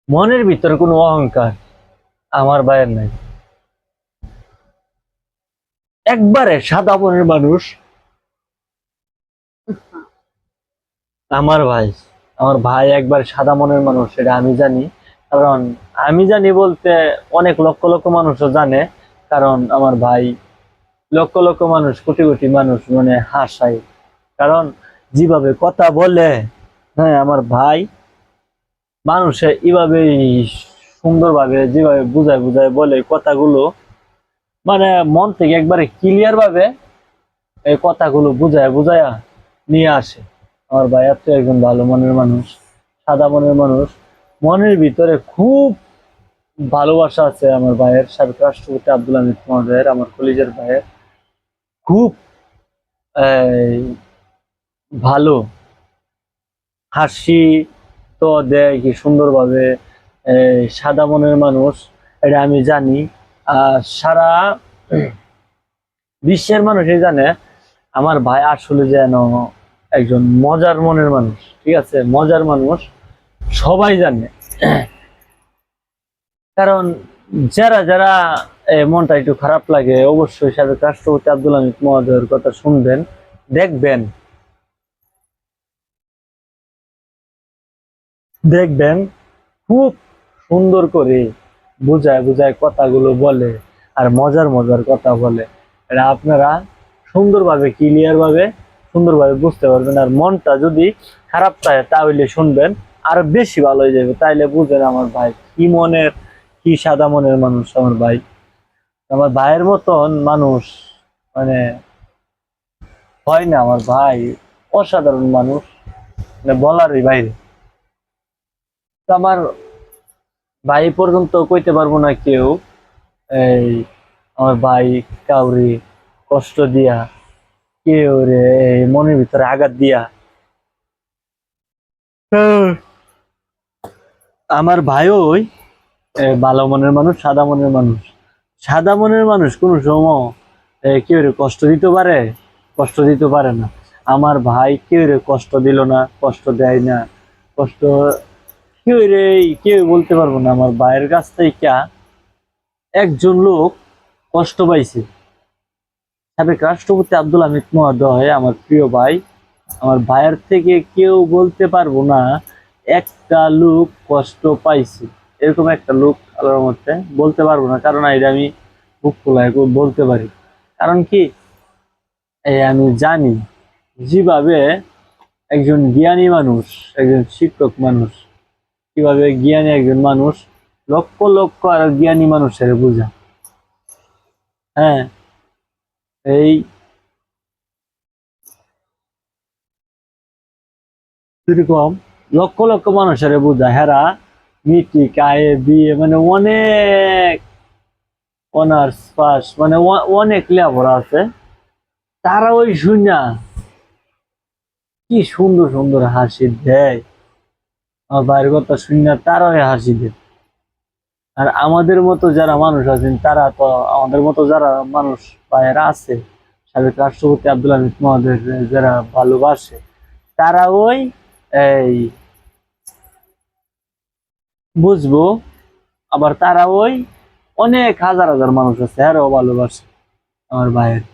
মনের ভিতরে কোনো অহংকার আমার ভাইয়ের নাই। একবারে সাদা মনের মানুষ আমার ভাই। আমার ভাই একবার সাদা মনের মানুষ, সেটা আমি জানি। কারণ আমি জানি বলতে অনেক লক্ষ লক্ষ মানুষও জানে। কারণ আমার ভাই লক্ষ লক্ষ মানুষ, কোটি কোটি মানুষ মানে হাসায়। কারণ যেভাবে কথা বলে, হ্যাঁ আমার ভাই মানুষে এইভাবে সুন্দরভাবে যেভাবে বুঝায় বুঝায় বলে কথাগুলো, মানে মন থেকে একবারে ক্লিয়ার ভাবে এই কথাগুলো বুঝায় বুঝায়া নিয়ে আসে। আমার ভাই এত একজন ভালো মনের মানুষ, সাদা মনের মানুষ। মনের ভিতরে খুব ভালোবাসা আছে আমার ভাইয়ের, সাবেক রাষ্ট্রপতি আব্দুল হামিদ মহোদয়ের, আমার কলিজার ভাইয়ের। খুব এই, ভালো হাসি তো দেয় কি সুন্দরভাবে। সাদা মনের মানুষ, এটা আমি জানি। আর সারা বিশ্বের মানুষই জানে আমার ভাই আসলে যেন একজন মজার মনের মানুষ। ঠিক আছে, মজার মানুষ সবাই জানে। কারণ যারা যারা মনটা একটু খারাপ লাগে, অবশ্যই সাবেক রাষ্ট্রপতি আব্দুল হামিদ মহোদয়ের কথা শুনবেন, দেখবেন দেখবেন খুব সুন্দর করে বুঝায় বুঝায় কথাগুলো বলে, আর মজার মজার কথা বলে। এটা আপনারা সুন্দরভাবে ক্লিয়ার ভাবে সুন্দরভাবে বুঝতে পারবেন। আর মনটা যদি খারাপ থাকে তাহলে শুনবেন, আরো বেশি ভালো হয়ে যাবে। তাইলে বুঝেন আমার ভাই কি মনের, কি সাদা মনের মানুষ আমার ভাই। আমার ভাইয়ের মতন মানুষ মানে হয় না। আমার ভাই অসাধারণ মানুষ, মানে বলারই বাইরে। তো আমার ভাই পর্যন্ত কইতে পারবো না কেউ এই আমার ভাই কাউরি কষ্ট দিয়া, কেউ রে এই মনের ভিতরে আঘাত দিয়া। হুম। আমার ভাইও ওই ভালো মনের মানুষ, সাদা মনের মানুষ। সাদা মনের মানুষ কোনো সময় কেউ রে কষ্ট দিতে পারে? কষ্ট দিতে পারে না। আমার ভাই কেউ রে কষ্ট দিল না, কষ্ট দেয় না। কষ্ট কেউ রে, কেউ বলতে পারবো না আমার ভাইয়ের কাছ থেকে একজন লোক কষ্ট পাইছে। সাবেক রাষ্ট্রপতি আব্দুল হামিদ মহোদয় আমার প্রিয় ভাই। আমার ভাইয়ের থেকে কেউ বলতে পারবো না একটা লোক কষ্ট পাইছে। এরকম একটা লোক আল্লাহর মধ্যে বলতে পারবো না। কারণ এটা আমি বুক খোলায় বলতে পারি। কারণ কি, এই আমি জানি যেভাবে একজন জ্ঞানী মানুষ, একজন শিক্ষক মানুষ, কিভাবে জ্ঞানী একজন মানুষ লক্ষ লক্ষ আর জ্ঞানী মানুষের বোঝা। হ্যাঁ, এই এরকম লক্ষ লক্ষ মানুষের বোঝা। হেরা মিট্রিক, আয়ে, বিয়ে, মানে অনেক অনার্স পাস, মানে অনেক লেখাপড়া আছে। তারা ওই শুনা কি সুন্দর সুন্দর হাসি দেয়। আমার বাইরের কথা শুনে তারাও হাসি দেয়। আর আমাদের মতো যারা মানুষ আছেন, তারা তো আমাদের মতো যারা মানুষ ভাইয়েরা আছে, সাবেক রাষ্ট্রপতি আব্দুল হামিদ মহোদয় যারা ভালোবাসে, তারা ওই এই বুঝবো। আবার তারা ওই অনেক হাজার হাজার মানুষ আছে আরো ভালোবাসে আমার ভাইয়ের।